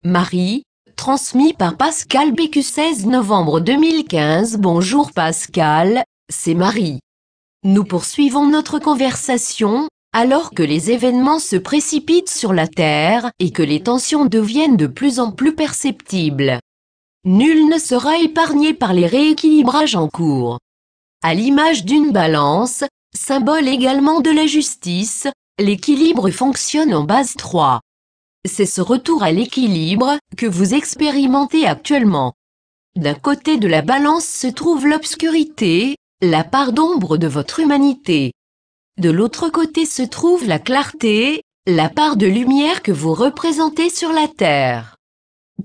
Marie, transmis par Pascal Bécu 16 novembre 2015. Bonjour Pascal, c'est Marie. Nous poursuivons notre conversation, alors que les événements se précipitent sur la Terre et que les tensions deviennent de plus en plus perceptibles. Nul ne sera épargné par les rééquilibrages en cours. À l'image d'une balance, symbole également de la justice, l'équilibre fonctionne en base 3. C'est ce retour à l'équilibre que vous expérimentez actuellement. D'un côté de la balance se trouve l'obscurité, la part d'ombre de votre humanité. De l'autre côté se trouve la clarté, la part de lumière que vous représentez sur la Terre.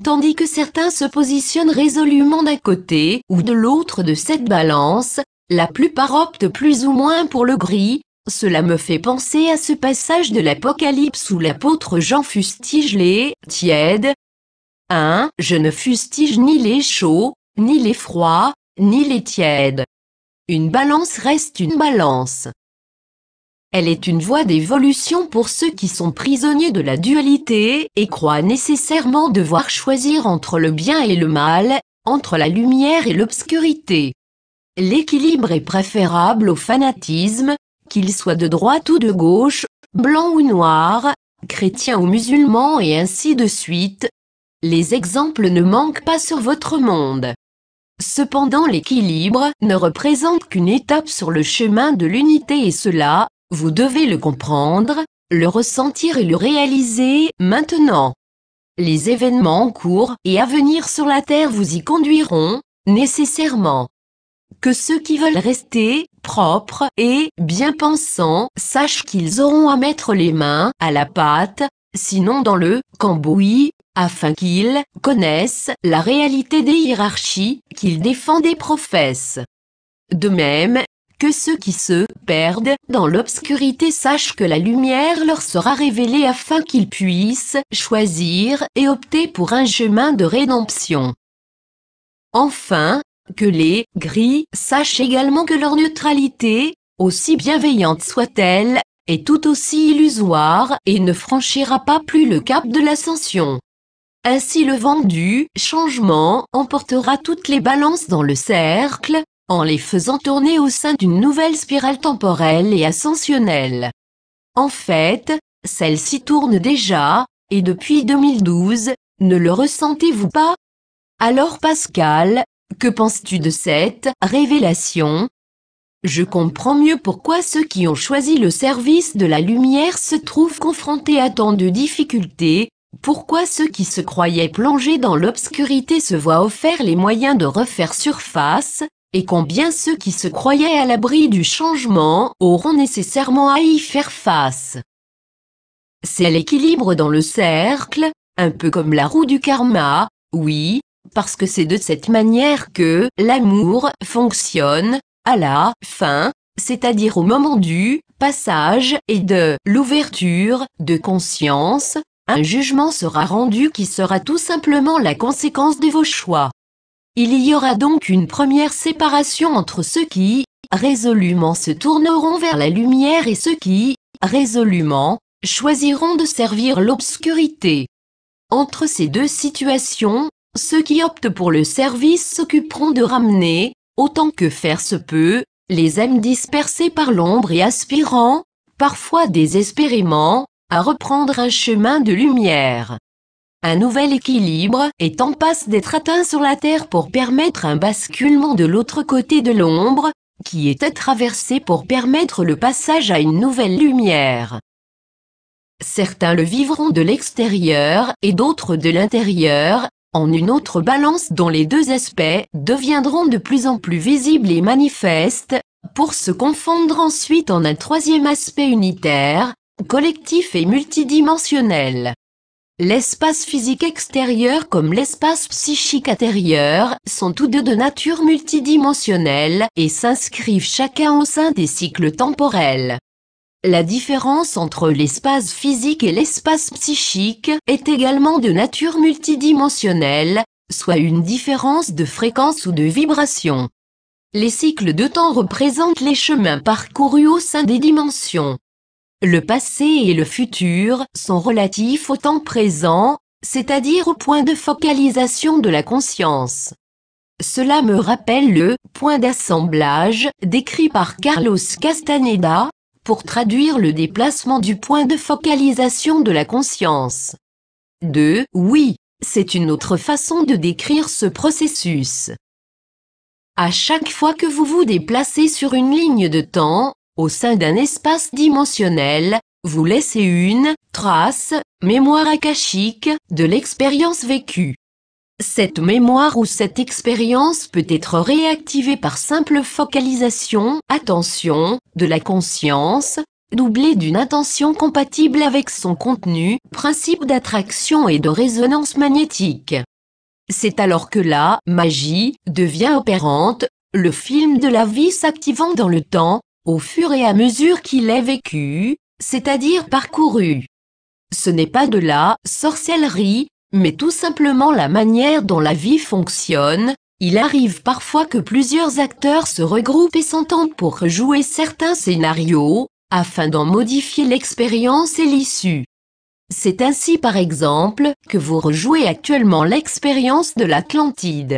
Tandis que certains se positionnent résolument d'un côté ou de l'autre de cette balance, la plupart optent plus ou moins pour le gris. Cela me fait penser à ce passage de l'Apocalypse où l'apôtre Jean fustige les tièdes. 1. Je ne fustige ni les chauds, ni les froids, ni les tièdes. Une balance reste une balance. Elle est une voie d'évolution pour ceux qui sont prisonniers de la dualité et croient nécessairement devoir choisir entre le bien et le mal, entre la lumière et l'obscurité. L'équilibre est préférable au fanatisme, qu'il soit de droite ou de gauche, blanc ou noir, chrétien ou musulman et ainsi de suite. Les exemples ne manquent pas sur votre monde. Cependant l'équilibre ne représente qu'une étape sur le chemin de l'unité et cela, vous devez le comprendre, le ressentir et le réaliser maintenant. Les événements en cours et à venir sur la Terre vous y conduiront, nécessairement. Que ceux qui veulent rester propres et bien pensants sachent qu'ils auront à mettre les mains à la pâte, sinon dans le cambouis, afin qu'ils connaissent la réalité des hiérarchies qu'ils défendent et professent. De même, que ceux qui se perdent dans l'obscurité sachent que la lumière leur sera révélée afin qu'ils puissent choisir et opter pour un chemin de rédemption. Enfin, que les gris sachent également que leur neutralité, aussi bienveillante soit-elle, est tout aussi illusoire et ne franchira pas plus le cap de l'ascension. Ainsi le vent du changement emportera toutes les balances dans le cercle, en les faisant tourner au sein d'une nouvelle spirale temporelle et ascensionnelle. En fait, celle-ci tourne déjà, et depuis 2012, ne le ressentez-vous pas? Alors Pascal, que penses-tu de cette révélation? Je comprends mieux pourquoi ceux qui ont choisi le service de la lumière se trouvent confrontés à tant de difficultés, pourquoi ceux qui se croyaient plongés dans l'obscurité se voient offerts les moyens de refaire surface, et combien ceux qui se croyaient à l'abri du changement auront nécessairement à y faire face. C'est l'équilibre dans le cercle, un peu comme la roue du karma, oui, parce que c'est de cette manière que l'amour fonctionne, à la fin, c'est-à-dire au moment du passage et de l'ouverture de conscience, un jugement sera rendu qui sera tout simplement la conséquence de vos choix. Il y aura donc une première séparation entre ceux qui, résolument se tourneront vers la lumière et ceux qui, résolument, choisiront de servir l'obscurité. Entre ces deux situations, ceux qui optent pour le service s'occuperont de ramener, autant que faire se peut, les âmes dispersées par l'ombre et aspirant, parfois désespérément, à reprendre un chemin de lumière. Un nouvel équilibre est en passe d'être atteint sur la Terre pour permettre un basculement de l'autre côté de l'ombre, qui est à traverser pour permettre le passage à une nouvelle lumière. Certains le vivront de l'extérieur et d'autres de l'intérieur, en une autre balance dont les deux aspects deviendront de plus en plus visibles et manifestes, pour se confondre ensuite en un troisième aspect unitaire, collectif et multidimensionnel. L'espace physique extérieur comme l'espace psychique intérieur sont tous deux de nature multidimensionnelle et s'inscrivent chacun au sein des cycles temporels. La différence entre l'espace physique et l'espace psychique est également de nature multidimensionnelle, soit une différence de fréquence ou de vibration. Les cycles de temps représentent les chemins parcourus au sein des dimensions. Le passé et le futur sont relatifs au temps présent, c'est-à-dire au point de focalisation de la conscience. Cela me rappelle le point d'assemblage décrit par Carlos Castaneda, pour traduire le déplacement du point de focalisation de la conscience. 2. Oui, c'est une autre façon de décrire ce processus. À chaque fois que vous vous déplacez sur une ligne de temps, au sein d'un espace dimensionnel, vous laissez une trace, mémoire akashique, de l'expérience vécue. Cette mémoire ou cette expérience peut être réactivée par simple focalisation, attention, de la conscience, doublée d'une intention compatible avec son contenu, principe d'attraction et de résonance magnétique. C'est alors que la magie devient opérante, le film de la vie s'activant dans le temps, au fur et à mesure qu'il est vécu, c'est-à-dire parcouru. Ce n'est pas de la sorcellerie, mais tout simplement la manière dont la vie fonctionne. Il arrive parfois que plusieurs acteurs se regroupent et s'entendent pour jouer certains scénarios, afin d'en modifier l'expérience et l'issue. C'est ainsi par exemple que vous rejouez actuellement l'expérience de l'Atlantide.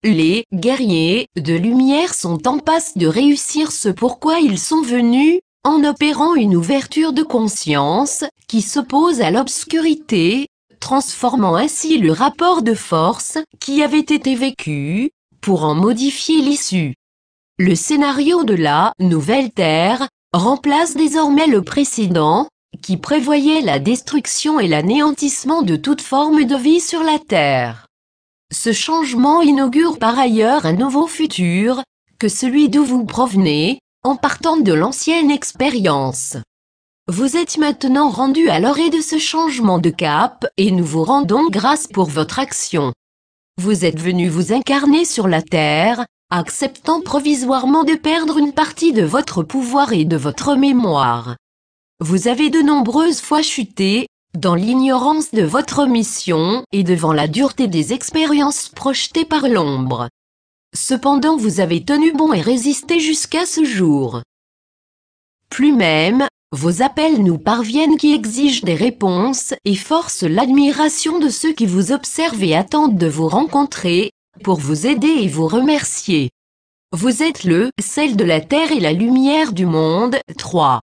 Les guerriers de lumière sont en passe de réussir ce pourquoi ils sont venus, en opérant une ouverture de conscience qui s'oppose à l'obscurité, transformant ainsi le rapport de force qui avait été vécu, pour en modifier l'issue. Le scénario de la Nouvelle Terre remplace désormais le précédent, qui prévoyait la destruction et l'anéantissement de toute forme de vie sur la Terre. Ce changement inaugure par ailleurs un nouveau futur, que celui d'où vous provenez, en partant de l'ancienne expérience. Vous êtes maintenant rendu à l'orée de ce changement de cap et nous vous rendons grâce pour votre action. Vous êtes venu vous incarner sur la Terre, acceptant provisoirement de perdre une partie de votre pouvoir et de votre mémoire. Vous avez de nombreuses fois chuté, dans l'ignorance de votre mission et devant la dureté des expériences projetées par l'ombre. Cependant vous avez tenu bon et résisté jusqu'à ce jour. Plus même, vos appels nous parviennent qui exigent des réponses et forcent l'admiration de ceux qui vous observent et attendent de vous rencontrer, pour vous aider et vous remercier. Vous êtes le sel de la terre et la lumière du monde. 3.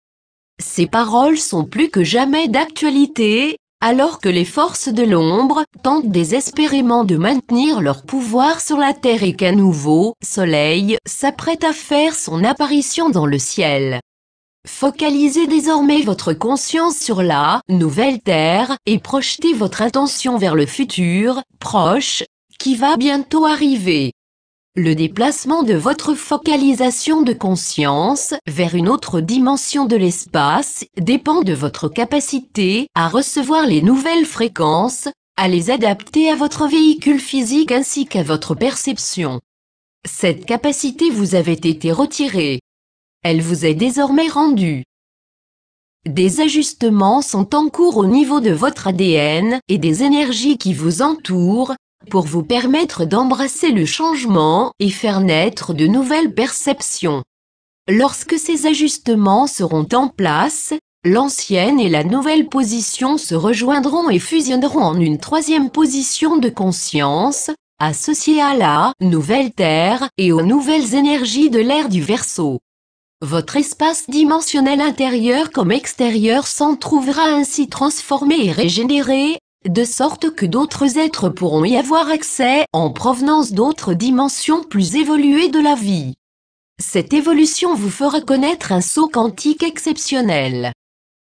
Ces paroles sont plus que jamais d'actualité, alors que les forces de l'ombre tentent désespérément de maintenir leur pouvoir sur la terre et qu'un nouveau soleil s'apprête à faire son apparition dans le ciel. Focalisez désormais votre conscience sur la nouvelle terre et projetez votre intention vers le futur proche qui va bientôt arriver. Le déplacement de votre focalisation de conscience vers une autre dimension de l'espace dépend de votre capacité à recevoir les nouvelles fréquences, à les adapter à votre véhicule physique ainsi qu'à votre perception. Cette capacité vous avait été retirée. Elle vous est désormais rendue. Des ajustements sont en cours au niveau de votre ADN et des énergies qui vous entourent, pour vous permettre d'embrasser le changement et faire naître de nouvelles perceptions. Lorsque ces ajustements seront en place, l'ancienne et la nouvelle position se rejoindront et fusionneront en une troisième position de conscience, associée à la nouvelle Terre et aux nouvelles énergies de l'ère du Verseau. Votre espace dimensionnel intérieur comme extérieur s'en trouvera ainsi transformé et régénéré, de sorte que d'autres êtres pourront y avoir accès en provenance d'autres dimensions plus évoluées de la vie. Cette évolution vous fera connaître un saut quantique exceptionnel.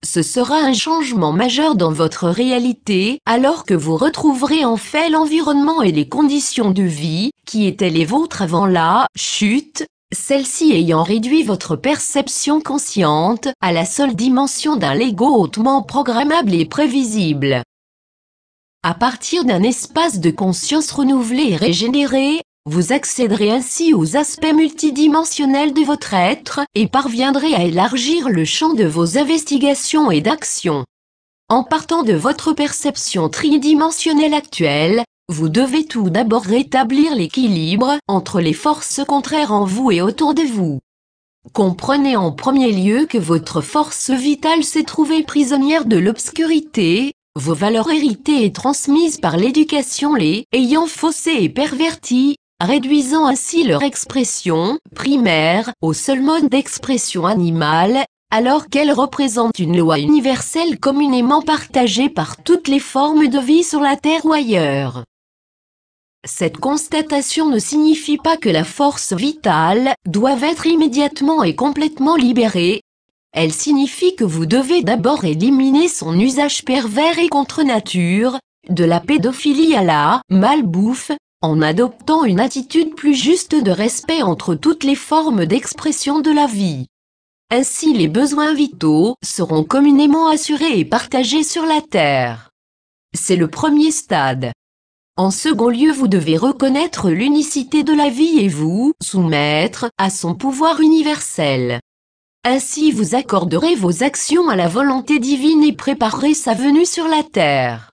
Ce sera un changement majeur dans votre réalité alors que vous retrouverez en fait l'environnement et les conditions de vie qui étaient les vôtres avant la chute, celle-ci ayant réduit votre perception consciente à la seule dimension d'un Lego hautement programmable et prévisible. À partir d'un espace de conscience renouvelé et régénéré, vous accéderez ainsi aux aspects multidimensionnels de votre être et parviendrez à élargir le champ de vos investigations et d'actions. En partant de votre perception tridimensionnelle actuelle, vous devez tout d'abord rétablir l'équilibre entre les forces contraires en vous et autour de vous. Comprenez en premier lieu que votre force vitale s'est trouvée prisonnière de l'obscurité, Vos valeurs héritées et transmises par l'éducation les ayant faussées et perverties, réduisant ainsi leur expression primaire au seul mode d'expression animale, alors qu'elles représentent une loi universelle communément partagée par toutes les formes de vie sur la Terre ou ailleurs. Cette constatation ne signifie pas que la force vitale doive être immédiatement et complètement libérée. Elle signifie que vous devez d'abord éliminer son usage pervers et contre nature, de la pédophilie à la malbouffe, en adoptant une attitude plus juste de respect entre toutes les formes d'expression de la vie. Ainsi les besoins vitaux seront communément assurés et partagés sur la Terre. C'est le premier stade. En second lieu, vous devez reconnaître l'unicité de la vie et vous soumettre à son pouvoir universel. Ainsi vous accorderez vos actions à la volonté divine et préparerez sa venue sur la terre.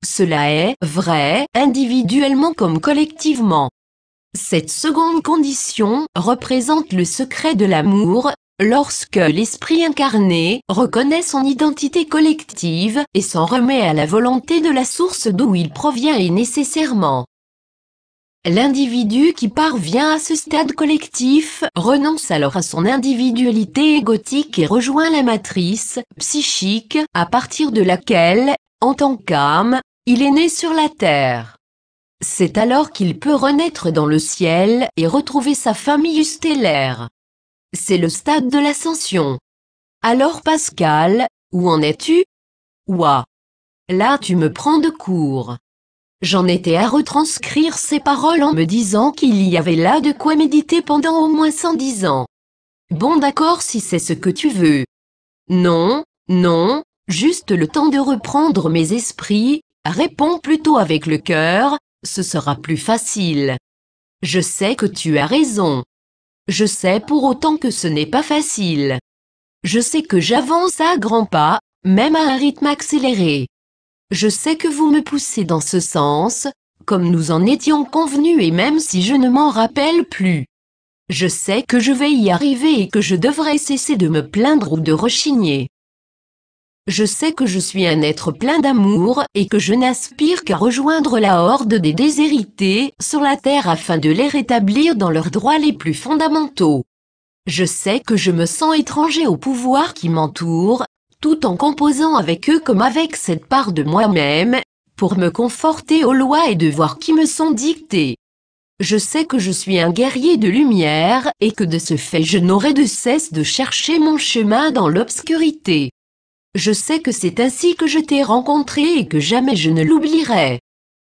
Cela est vrai, individuellement comme collectivement. Cette seconde condition représente le secret de l'amour, lorsque l'esprit incarné reconnaît son identité collective et s'en remet à la volonté de la source d'où il provient et nécessairement. L'individu qui parvient à ce stade collectif renonce alors à son individualité égotique et rejoint la matrice psychique à partir de laquelle, en tant qu'âme, il est né sur la terre. C'est alors qu'il peut renaître dans le ciel et retrouver sa famille stellaire. C'est le stade de l'ascension. Alors Pascal, où en es-tu? Ouah! Là tu me prends de court. J'en étais à retranscrire ces paroles en me disant qu'il y avait là de quoi méditer pendant au moins 110 ans. Bon d'accord si c'est ce que tu veux. Non, non, juste le temps de reprendre mes esprits, réponds plutôt avec le cœur, ce sera plus facile. Je sais que tu as raison. Je sais pour autant que ce n'est pas facile. Je sais que j'avance à grands pas, même à un rythme accéléré. Je sais que vous me poussez dans ce sens, comme nous en étions convenus et même si je ne m'en rappelle plus. Je sais que je vais y arriver et que je devrais cesser de me plaindre ou de rechigner. Je sais que je suis un être plein d'amour et que je n'aspire qu'à rejoindre la horde des déshérités sur la terre afin de les rétablir dans leurs droits les plus fondamentaux. Je sais que je me sens étranger au pouvoir qui m'entoure, tout en composant avec eux comme avec cette part de moi-même, pour me conforter aux lois et devoirs qui me sont dictés. Je sais que je suis un guerrier de lumière et que de ce fait je n'aurai de cesse de chercher mon chemin dans l'obscurité. Je sais que c'est ainsi que je t'ai rencontré et que jamais je ne l'oublierai.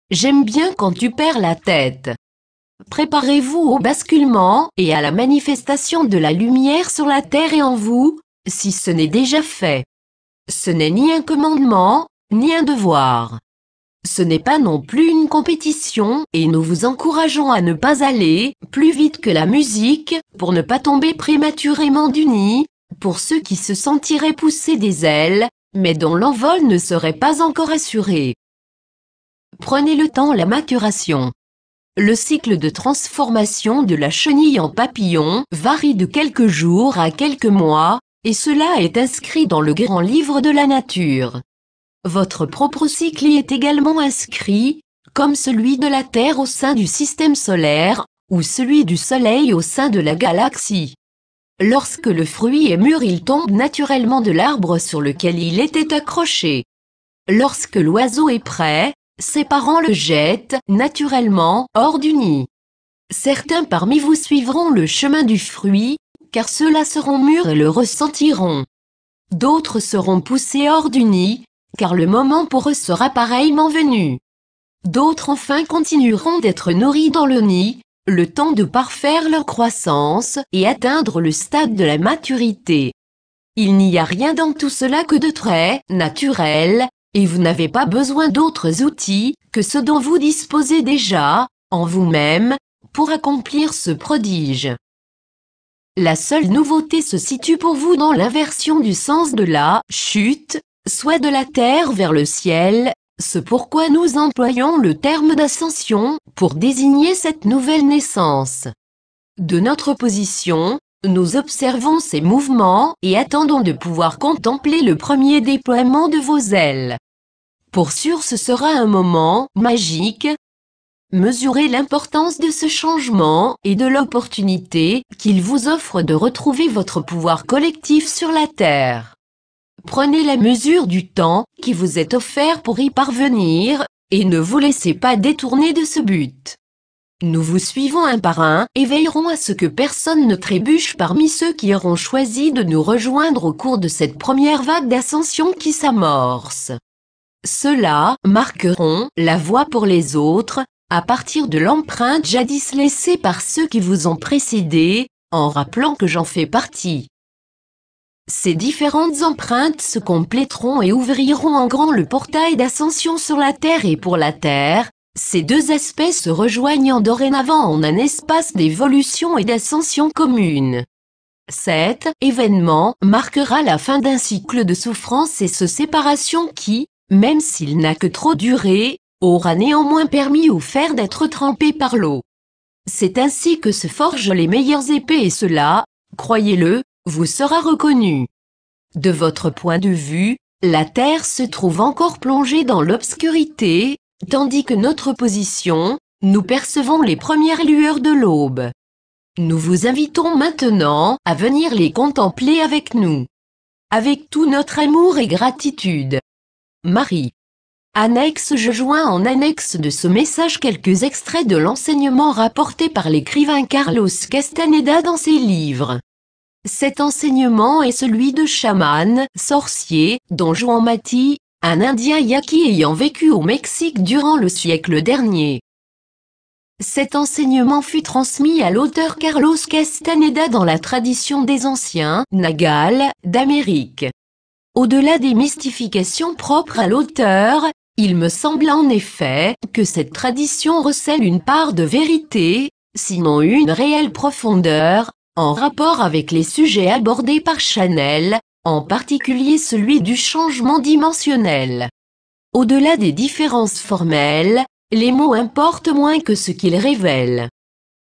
J'aime bien quand tu perds la tête. Préparez-vous au basculement et à la manifestation de la lumière sur la terre et en vous, si ce n'est déjà fait. Ce n'est ni un commandement, ni un devoir. Ce n'est pas non plus une compétition et nous vous encourageons à ne pas aller plus vite que la musique pour ne pas tomber prématurément du nid, pour ceux qui se sentiraient pousser des ailes, mais dont l'envol ne serait pas encore assuré. Prenez le temps la maturation. Le cycle de transformation de la chenille en papillon varie de quelques jours à quelques mois, et cela est inscrit dans le grand livre de la nature. Votre propre cycle y est également inscrit, comme celui de la Terre au sein du système solaire, ou celui du Soleil au sein de la galaxie. Lorsque le fruit est mûr, il tombe naturellement de l'arbre sur lequel il était accroché. Lorsque l'oiseau est prêt, ses parents le jettent naturellement hors du nid. Certains parmi vous suivront le chemin du fruit, car ceux-là seront mûrs et le ressentiront. D'autres seront poussés hors du nid, car le moment pour eux sera pareillement venu. D'autres enfin continueront d'être nourris dans le nid, le temps de parfaire leur croissance et atteindre le stade de la maturité. Il n'y a rien dans tout cela que de très naturel, et vous n'avez pas besoin d'autres outils que ceux dont vous disposez déjà, en vous-même, pour accomplir ce prodige. La seule nouveauté se situe pour vous dans l'inversion du sens de la chute, soit de la terre vers le ciel, ce pourquoi nous employons le terme d'ascension pour désigner cette nouvelle naissance. De notre position, nous observons ces mouvements et attendons de pouvoir contempler le premier déploiement de vos ailes. Pour sûr, ce sera un moment magique. Mesurez l'importance de ce changement et de l'opportunité qu'il vous offre de retrouver votre pouvoir collectif sur la Terre. Prenez la mesure du temps qui vous est offert pour y parvenir, et ne vous laissez pas détourner de ce but. Nous vous suivons un par un et veillerons à ce que personne ne trébuche parmi ceux qui auront choisi de nous rejoindre au cours de cette première vague d'ascension qui s'amorce. Ceux-là marqueront la voie pour les autres, à partir de l'empreinte jadis laissée par ceux qui vous ont précédé, en rappelant que j'en fais partie. Ces différentes empreintes se compléteront et ouvriront en grand le portail d'ascension sur la Terre et pour la Terre, ces deux aspects se rejoignant dorénavant en un espace d'évolution et d'ascension commune. Cet événement marquera la fin d'un cycle de souffrance et de séparation qui, même s'il n'a que trop duré, aura néanmoins permis au fer d'être trempé par l'eau. C'est ainsi que se forgent les meilleures épées et cela, croyez-le, vous sera reconnu. De votre point de vue, la Terre se trouve encore plongée dans l'obscurité, tandis que notre position, nous percevons les premières lueurs de l'aube. Nous vous invitons maintenant à venir les contempler avec nous. Avec tout notre amour et gratitude. Marie. Annexe. Je joins en annexe de ce message quelques extraits de l'enseignement rapporté par l'écrivain Carlos Castaneda dans ses livres. Cet enseignement est celui de chaman, sorcier, Don Juan Mati, un Indien yaqui ayant vécu au Mexique durant le siècle dernier. Cet enseignement fut transmis à l'auteur Carlos Castaneda dans la tradition des anciens Nagal d'Amérique. Au-delà des mystifications propres à l'auteur, il me semble en effet que cette tradition recèle une part de vérité, sinon une réelle profondeur, en rapport avec les sujets abordés par Chanel, en particulier celui du changement dimensionnel. Au-delà des différences formelles, les mots importent moins que ce qu'ils révèlent.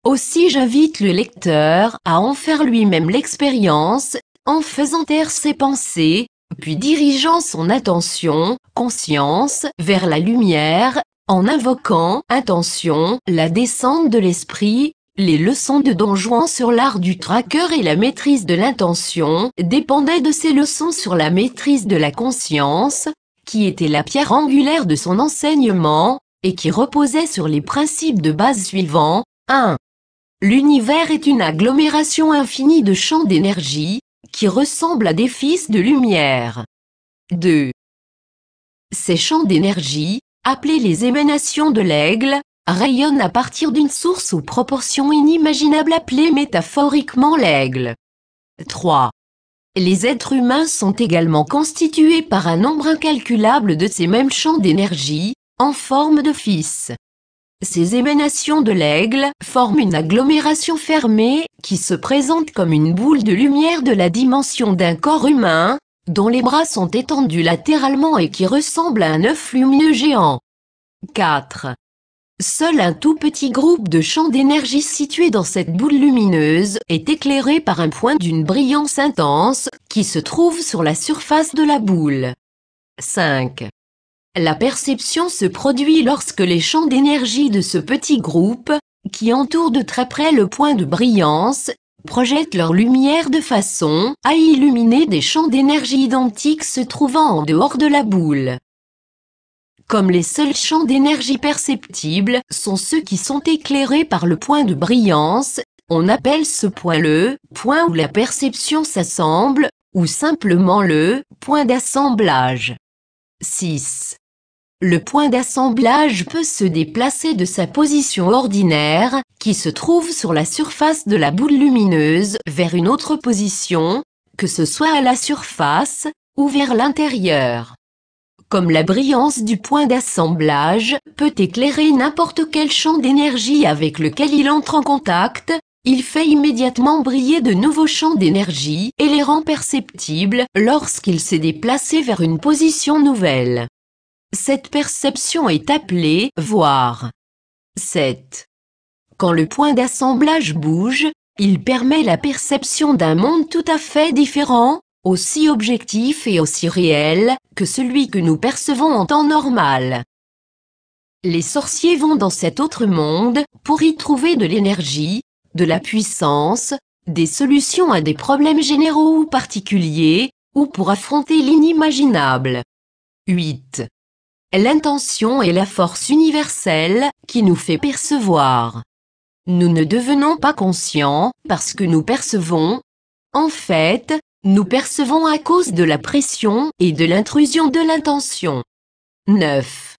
Aussi j'invite le lecteur à en faire lui-même l'expérience, en faisant taire ses pensées, puis dirigeant son attention, conscience, vers la lumière, en invoquant, intention, la descente de l'esprit. Les leçons de Don Juan sur l'art du traqueur et la maîtrise de l'intention dépendaient de ses leçons sur la maîtrise de la conscience, qui était la pierre angulaire de son enseignement, et qui reposait sur les principes de base suivants. 1. L'univers est une agglomération infinie de champs d'énergie, qui ressemblent à des fils de lumière. 2. Ces champs d'énergie, appelés les émanations de l'aigle, rayonnent à partir d'une source aux proportions inimaginables appelée métaphoriquement l'aigle. 3. Les êtres humains sont également constitués par un nombre incalculable de ces mêmes champs d'énergie, en forme de fils. Ces émanations de l'aigle forment une agglomération fermée, qui se présente comme une boule de lumière de la dimension d'un corps humain, dont les bras sont étendus latéralement et qui ressemble à un œuf lumineux géant. 4. Seul un tout petit groupe de champs d'énergie situé dans cette boule lumineuse est éclairé par un point d'une brillance intense, qui se trouve sur la surface de la boule. 5. La perception se produit lorsque les champs d'énergie de ce petit groupe, qui entoure de très près le point de brillance, projettent leur lumière de façon à illuminer des champs d'énergie identiques se trouvant en dehors de la boule. Comme les seuls champs d'énergie perceptibles sont ceux qui sont éclairés par le point de brillance, on appelle ce point le point où la perception s'assemble, ou simplement le point d'assemblage. 6. Le point d'assemblage peut se déplacer de sa position ordinaire, qui se trouve sur la surface de la boule lumineuse, vers une autre position, que ce soit à la surface, ou vers l'intérieur. Comme la brillance du point d'assemblage peut éclairer n'importe quel champ d'énergie avec lequel il entre en contact, il fait immédiatement briller de nouveaux champs d'énergie et les rend perceptibles lorsqu'il s'est déplacé vers une position nouvelle. Cette perception est appelée « voir ». 7. Quand le point d'assemblage bouge, il permet la perception d'un monde tout à fait différent, aussi objectif et aussi réel que celui que nous percevons en temps normal. Les sorciers vont dans cet autre monde pour y trouver de l'énergie, de la puissance, des solutions à des problèmes généraux ou particuliers, ou pour affronter l'inimaginable. 8. L'intention est la force universelle qui nous fait percevoir. Nous ne devenons pas conscients parce que nous percevons. En fait, nous percevons à cause de la pression et de l'intrusion de l'intention. 9.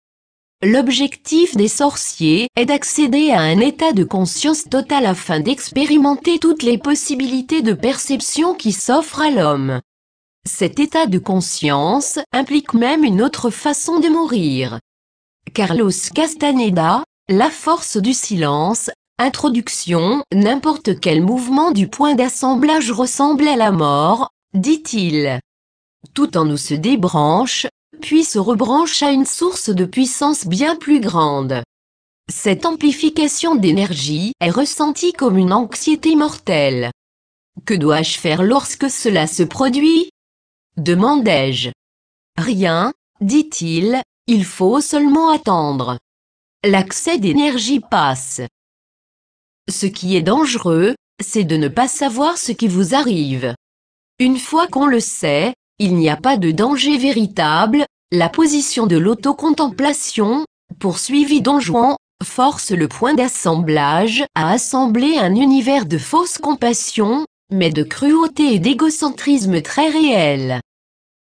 L'objectif des sorciers est d'accéder à un état de conscience totale afin d'expérimenter toutes les possibilités de perception qui s'offrent à l'homme. Cet état de conscience implique même une autre façon de mourir. Carlos Castaneda, La force du silence, introduction. N'importe quel mouvement du point d'assemblage ressemble à la mort, dit-il. Tout en nous se débranche, puis se rebranche à une source de puissance bien plus grande. Cette amplification d'énergie est ressentie comme une anxiété mortelle. Que dois-je faire lorsque cela se produit ? Demandai-je. Rien, dit-il, il faut seulement attendre. L'accès d'énergie passe. Ce qui est dangereux, c'est de ne pas savoir ce qui vous arrive. Une fois qu'on le sait, il n'y a pas de danger véritable. La position de l'autocontemplation, poursuivit Don Juan, force le point d'assemblage à assembler un univers de fausse compassion, mais de cruauté et d'égocentrisme très réel.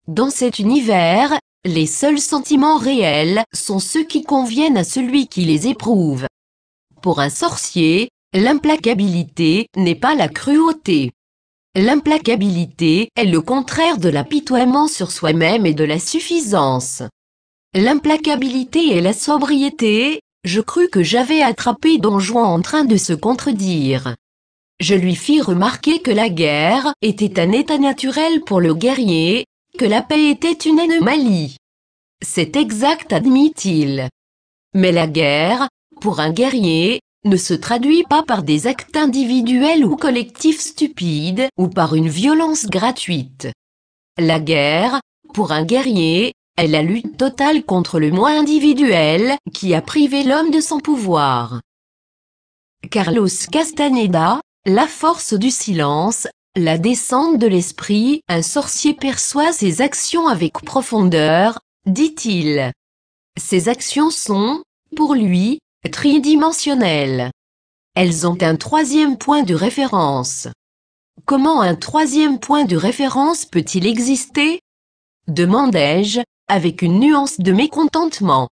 Dans cet univers, les seuls sentiments réels sont ceux qui conviennent à celui qui les éprouve. Pour un sorcier, l'implacabilité n'est pas la cruauté. L'implacabilité est le contraire de l'apitoiement sur soi-même et de la suffisance. L'implacabilité est la sobriété. Je crus que j'avais attrapé Don Juan en train de se contredire. Je lui fis remarquer que la guerre était un état naturel pour le guerrier, que la paix était une anomalie. C'est exact, admit-il. Mais la guerre, pour un guerrier, ne se traduit pas par des actes individuels ou collectifs stupides ou par une violence gratuite. La guerre, pour un guerrier, est la lutte totale contre le moi individuel qui a privé l'homme de son pouvoir. Carlos Castaneda, La force du silence, la descente de l'esprit. Un sorcier perçoit ses actions avec profondeur, dit-il. Ses actions sont, pour lui, tridimensionnelles. Elles ont un troisième point de référence. Comment un troisième point de référence peut-il exister ? Demandai-je, avec une nuance de mécontentement.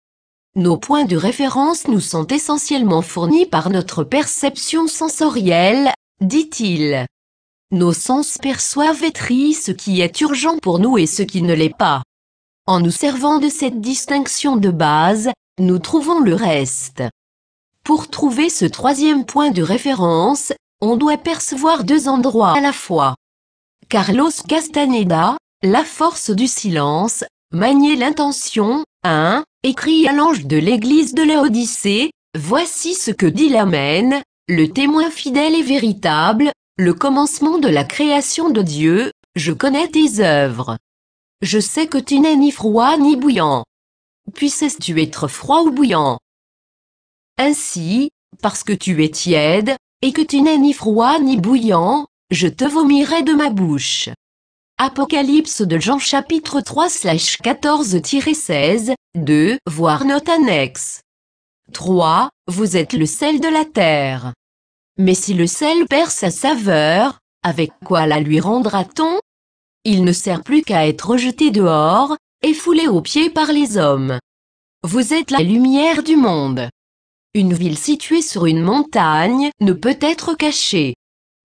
Nos points de référence nous sont essentiellement fournis par notre perception sensorielle, dit-il. Nos sens perçoivent et trient ce qui est urgent pour nous et ce qui ne l'est pas. En nous servant de cette distinction de base, nous trouvons le reste. Pour trouver ce troisième point de référence, on doit percevoir deux endroits à la fois. Carlos Castaneda, La force du silence, manier l'intention. 1. Écrit à l'ange de l'église de Laodicée, voici ce que dit l'Amen, le témoin fidèle et véritable, le commencement de la création de Dieu. Je connais tes œuvres. Je sais que tu n'es ni froid ni bouillant. Puisses-tu être froid ou bouillant? Ainsi, parce que tu es tiède, et que tu n'es ni froid ni bouillant, je te vomirai de ma bouche. Apocalypse de Jean chapitre 3/14-16, 2, voir note annexe. 3. Vous êtes le sel de la terre. Mais si le sel perd sa saveur, avec quoi la lui rendra-t-on? Il ne sert plus qu'à être jeté dehors, et foulé aux pieds par les hommes. Vous êtes la lumière du monde. Une ville située sur une montagne ne peut être cachée.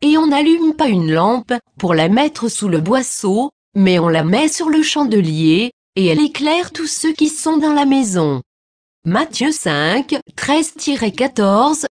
Et on n'allume pas une lampe pour la mettre sous le boisseau, mais on la met sur le chandelier, et elle éclaire tous ceux qui sont dans la maison. Matthieu 5, 13-14,